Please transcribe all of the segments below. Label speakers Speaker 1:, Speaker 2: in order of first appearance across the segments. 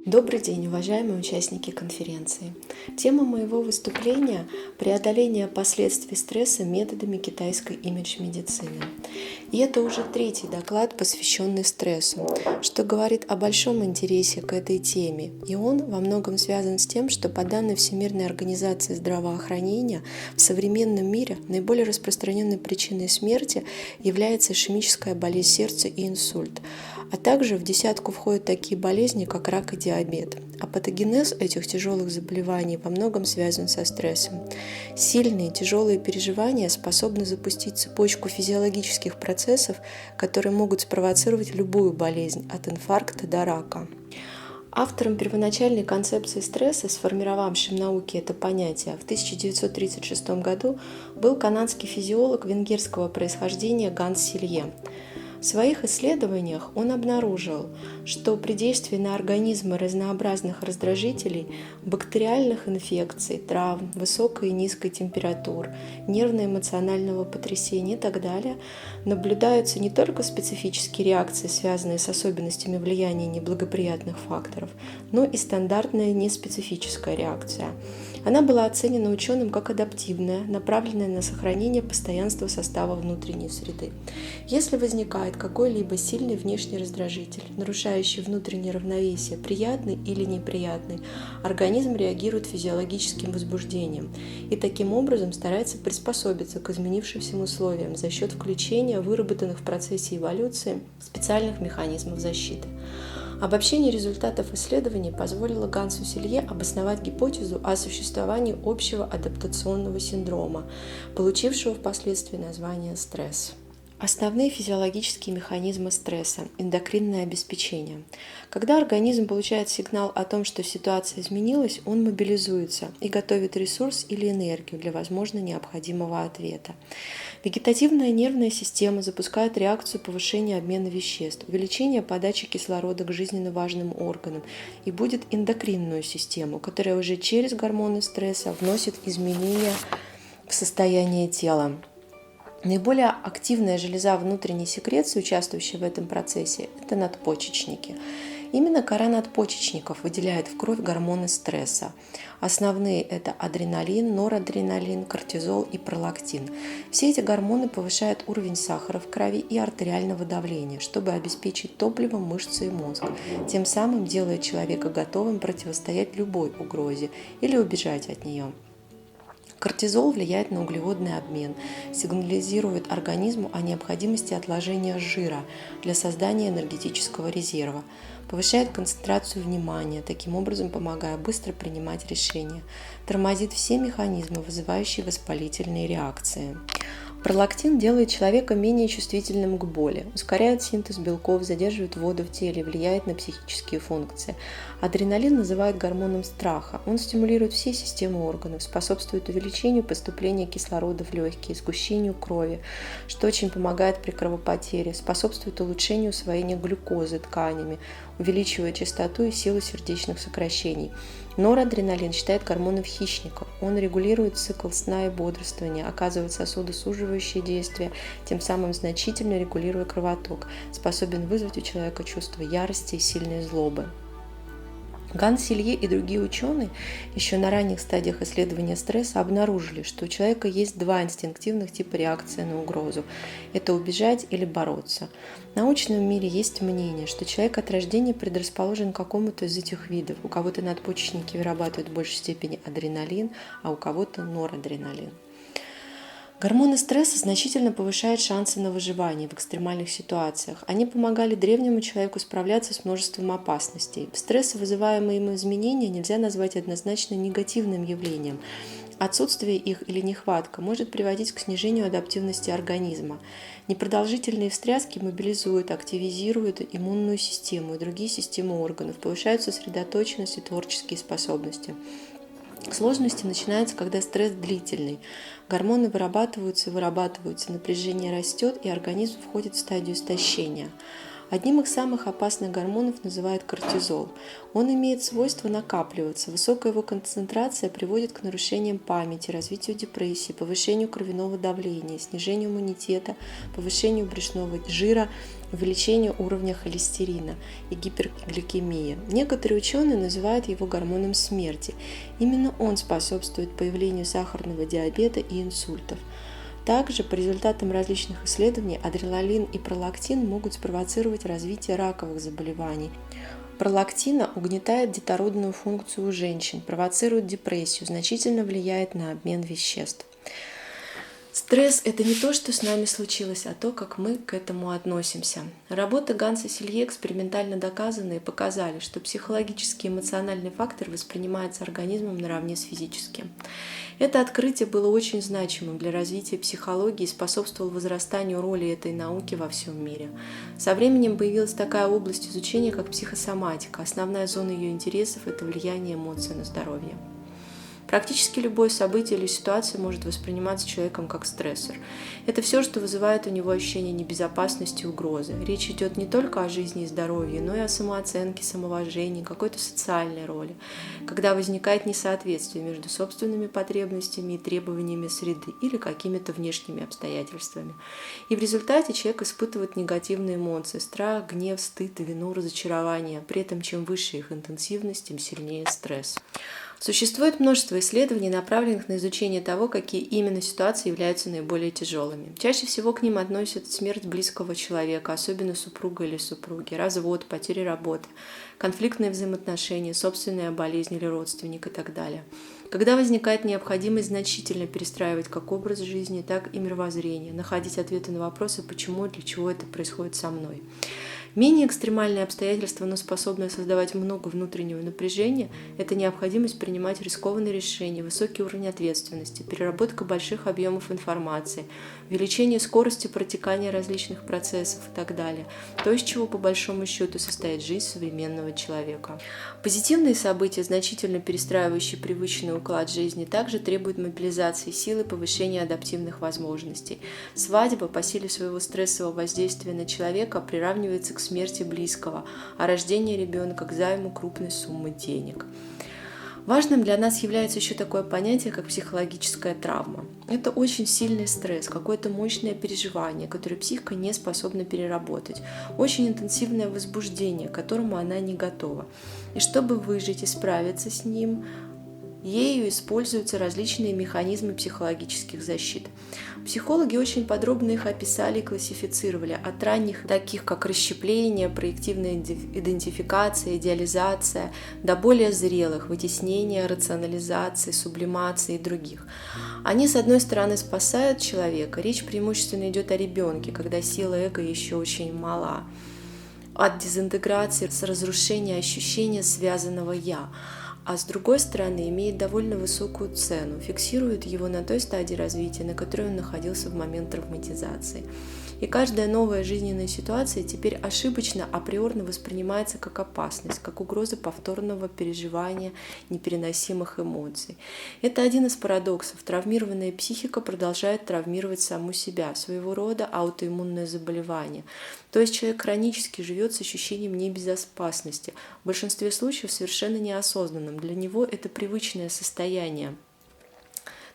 Speaker 1: Добрый день, уважаемые участники конференции. Тема моего выступления – преодоление последствий стресса методами китайской имидж-медицины. И это уже третий доклад, посвященный стрессу, что говорит о большом интересе к этой теме. И он во многом связан с тем, что по данным Всемирной организации здравоохранения в современном мире наиболее распространенной причиной смерти является ишемическая болезнь сердца и инсульт. А также в десятку входят такие болезни, как рак и диабет. А патогенез этих тяжелых заболеваний во многом связан со стрессом. Сильные тяжелые переживания способны запустить цепочку физиологических процессов, которые могут спровоцировать любую болезнь, от инфаркта до рака. Автором первоначальной концепции стресса, сформировавшим в науке это понятие, в 1936 году был канадский физиолог венгерского происхождения Ганс Силье. В своих исследованиях он обнаружил, что при действии на организмы разнообразных раздражителей, бактериальных инфекций, травм, высокой и низкой температур, нервно-эмоционального потрясения и так далее, наблюдаются не только специфические реакции, связанные с особенностями влияния неблагоприятных факторов, но и стандартная неспецифическая реакция. Она была оценена ученым как адаптивная, направленная на сохранение постоянства состава внутренней среды. Если возникает какой-либо сильный внешний раздражитель, нарушающий внутреннее равновесие, приятный или неприятный, организм реагирует физиологическим возбуждением и таким образом старается приспособиться к изменившимся условиям за счет включения выработанных в процессе эволюции специальных механизмов защиты. Обобщение результатов исследований позволило Гансу Силье обосновать гипотезу о существовании общего адаптационного синдрома, получившего впоследствии название стресс. Основные физиологические механизмы стресса – эндокринное обеспечение. Когда организм получает сигнал о том, что ситуация изменилась, он мобилизуется и готовит ресурс или энергию для возможно необходимого ответа. Вегетативная нервная система запускает реакцию повышения обмена веществ, увеличения подачи кислорода к жизненно важным органам и будет эндокринную систему, которая уже через гормоны стресса вносит изменения в состояние тела. Наиболее активная железа внутренней секреции, участвующая в этом процессе, это надпочечники. Именно кора надпочечников выделяет в кровь гормоны стресса. Основные – это адреналин, норадреналин, кортизол и пролактин. Все эти гормоны повышают уровень сахара в крови и артериального давления, чтобы обеспечить топливом мышцы и мозг, тем самым делая человека готовым противостоять любой угрозе или убежать от нее. Кортизол влияет на углеводный обмен, сигнализирует организму о необходимости отложения жира для создания энергетического резерва, повышает концентрацию внимания, таким образом помогая быстро принимать решения, тормозит все механизмы, вызывающие воспалительные реакции. Пролактин делает человека менее чувствительным к боли, ускоряет синтез белков, задерживает воду в теле, влияет на психические функции. Адреналин называют гормоном страха. Он стимулирует все системы органов, способствует увеличению поступления кислорода в легкие, сгущению крови, что очень помогает при кровопотере, способствует улучшению усвоения глюкозы тканями, увеличивая частоту и силу сердечных сокращений. Норадреналин считает гормоном хищника. Он регулирует цикл сна и бодрствования, оказывает сосудосуживающее действие, тем самым значительно регулируя кровоток, способен вызвать у человека чувство ярости и сильной злобы. Ганс Силье и другие ученые еще на ранних стадиях исследования стресса обнаружили, что у человека есть два инстинктивных типа реакции на угрозу – это убежать или бороться. В научном мире есть мнение, что человек от рождения предрасположен к какому-то из этих видов. У кого-то надпочечники вырабатывают в большей степени адреналин, а у кого-то норадреналин. Гормоны стресса значительно повышают шансы на выживание в экстремальных ситуациях. Они помогали древнему человеку справляться с множеством опасностей. Стресс, вызываемые им изменения, нельзя назвать однозначно негативным явлением. Отсутствие их или нехватка может приводить к снижению адаптивности организма. Непродолжительные встряски мобилизуют, активизируют иммунную систему и другие системы органов, повышают сосредоточенность и творческие способности. Сложности начинаются, когда стресс длительный. Гормоны вырабатываются, напряжение растет, и организм входит в стадию истощения. Одним из самых опасных гормонов называют кортизол. Он имеет свойство накапливаться. Высокая его концентрация приводит к нарушениям памяти, развитию депрессии, повышению кровяного давления, снижению иммунитета, повышению брюшного жира, увеличению уровня холестерина и гипергликемии. Некоторые ученые называют его гормоном смерти. Именно он способствует появлению сахарного диабета и инсультов. Также по результатам различных исследований адреналин и пролактин могут спровоцировать развитие раковых заболеваний. Пролактин угнетает детородную функцию у женщин, провоцирует депрессию, значительно влияет на обмен веществ. Стресс – это не то, что с нами случилось, а то, как мы к этому относимся. Работы Ганса Силье экспериментально доказанные показали, что психологический и эмоциональный фактор воспринимается организмом наравне с физическим. Это открытие было очень значимым для развития психологии и способствовало возрастанию роли этой науки во всем мире. Со временем появилась такая область изучения, как психосоматика. Основная зона ее интересов – это влияние эмоций на здоровье. Практически любое событие или ситуация может восприниматься человеком как стрессор. Это все, что вызывает у него ощущение небезопасности и угрозы. Речь идет не только о жизни и здоровье, но и о самооценке, самоуважении, какой-то социальной роли, когда возникает несоответствие между собственными потребностями и требованиями среды или какими-то внешними обстоятельствами. И в результате человек испытывает негативные эмоции – страх, гнев, стыд, вину, разочарование. При этом чем выше их интенсивность, тем сильнее стресс. Существует множество исследований, направленных на изучение того, какие именно ситуации являются наиболее тяжелыми. Чаще всего к ним относят смерть близкого человека, особенно супруга или супруги, развод, потеря работы, конфликтные взаимоотношения, собственная болезнь или родственник и так далее. Когда возникает необходимость значительно перестраивать как образ жизни, так и мировоззрение, находить ответы на вопросы, почему и для чего это происходит со мной. Менее экстремальные обстоятельства, но способные создавать много внутреннего напряжения – это необходимость принимать рискованные решения, высокий уровень ответственности, переработка больших объемов информации, увеличение скорости протекания различных процессов и так далее. То, из чего по большому счету состоит жизнь современного человека. Позитивные события, значительно перестраивающие привычный уклад жизни, также требуют мобилизации сил и повышения адаптивных возможностей. Свадьба по силе своего стрессового воздействия на человека приравнивается к смерти близкого, а рождение ребенка к займу крупной суммы денег. Важным для нас является еще такое понятие, как психологическая травма. Это очень сильный стресс, какое-то мощное переживание, которое психика не способна переработать, очень интенсивное возбуждение, к которому она не готова. И чтобы выжить и справиться с ним, ею используются различные механизмы психологических защит. Психологи очень подробно их описали и классифицировали, от ранних, таких как расщепление, проективная идентификация, идеализация, до более зрелых, вытеснение, рационализации, сублимации и других. Они, с одной стороны, спасают человека, речь преимущественно идет о ребенке, когда сила эго еще очень мала, от дезинтеграции, с разрушения ощущения связанного «я», а с другой стороны имеет довольно высокую цену, фиксирует его на той стадии развития, на которой он находился в момент травматизации. И каждая новая жизненная ситуация теперь ошибочно априорно воспринимается как опасность, как угроза повторного переживания непереносимых эмоций. Это один из парадоксов. Травмированная психика продолжает травмировать саму себя, своего рода аутоиммунное заболевание. То есть человек хронически живет с ощущением небезопасности, в большинстве случаев совершенно неосознанным. Для него это привычное состояние.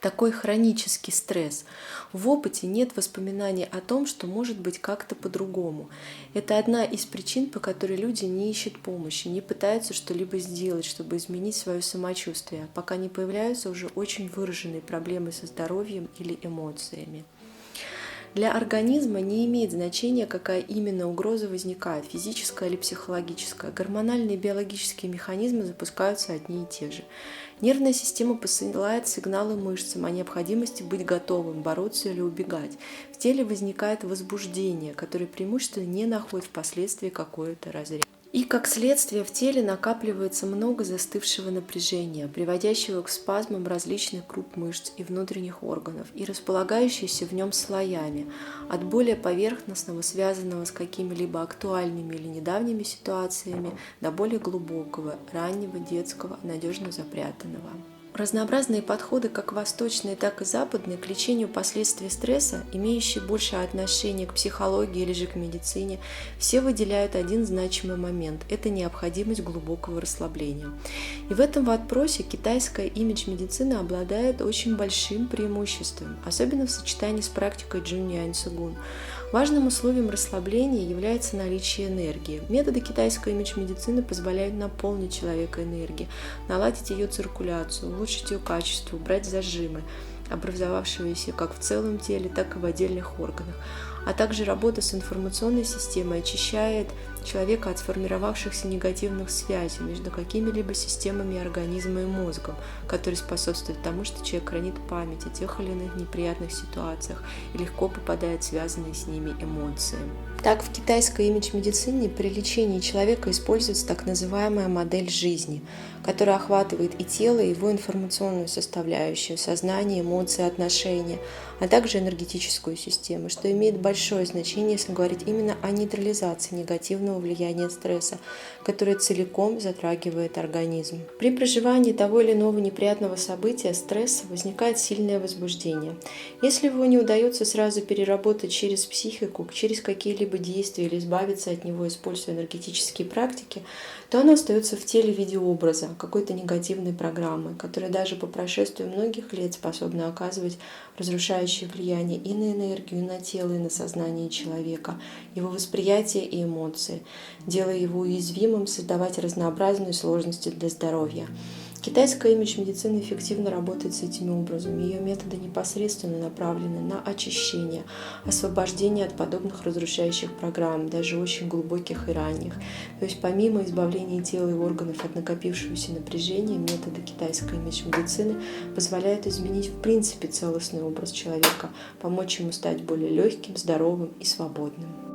Speaker 1: Такой хронический стресс. В опыте нет воспоминаний о том, что может быть как-то по-другому. Это одна из причин, по которой люди не ищут помощи, не пытаются что-либо сделать, чтобы изменить свое самочувствие, пока не появляются уже очень выраженные проблемы со здоровьем или эмоциями. Для организма не имеет значения, какая именно угроза возникает, физическая или психологическая. Гормональные и биологические механизмы запускаются одни и те же. Нервная система посылает сигналы мышцам о необходимости быть готовым, бороться или убегать. В теле возникает возбуждение, которое преимущественно не находит впоследствии какой-то разряд. И, как следствие, в теле накапливается много застывшего напряжения, приводящего к спазмам различных групп мышц и внутренних органов, и располагающиеся в нем слоями, от более поверхностного, связанного с какими-либо актуальными или недавними ситуациями, до более глубокого, раннего, детского, надежно запрятанного. Разнообразные подходы, как восточные, так и западные, к лечению последствий стресса, имеющие большее отношение к психологии или же к медицине, все выделяют один значимый момент – это необходимость глубокого расслабления. И в этом вопросе китайская имидж-медицина обладает очень большим преимуществом, особенно в сочетании с практикой Джуньянь Цигун. Важным условием расслабления является наличие энергии. Методы китайской имидж-медицины позволяют наполнить человека энергией, наладить ее циркуляцию, улучшить ее качество, убрать зажимы, образовавшиеся как в целом теле, так и в отдельных органах. А также работа с информационной системой очищает человека от сформировавшихся негативных связей между какими-либо системами организма и мозгом, которые способствуют тому, что человек хранит память о тех или иных неприятных ситуациях и легко попадает в связанные с ними эмоции. Так, в китайской имидж-медицине при лечении человека используется так называемая модель жизни, которая охватывает и тело, и его информационную составляющую, сознание, эмоции, отношения, а также энергетическую систему, что имеет большое значение, если говорить именно о нейтрализации негативного влияния стресса, которое целиком затрагивает организм. При проживании того или иного неприятного события, стресса, возникает сильное возбуждение. Если его не удается сразу переработать через психику, через какие-либо действия или избавиться от него, используя энергетические практики, то оно остается в теле в виде образа, какой-то негативной программы, которая даже по прошествии многих лет способна оказывать разрушающее влияние и на энергию, и на тело, и на сознание человека, его восприятие и эмоции, делая его уязвимым, создавать разнообразные сложности для здоровья. Китайская имидж-медицина эффективно работает с этими образами. Ее методы непосредственно направлены на очищение, освобождение от подобных разрушающих программ, даже очень глубоких и ранних. То есть помимо избавления тела и органов от накопившегося напряжения, методы китайской имидж-медицины позволяют изменить в принципе целостный образ человека, помочь ему стать более легким, здоровым и свободным.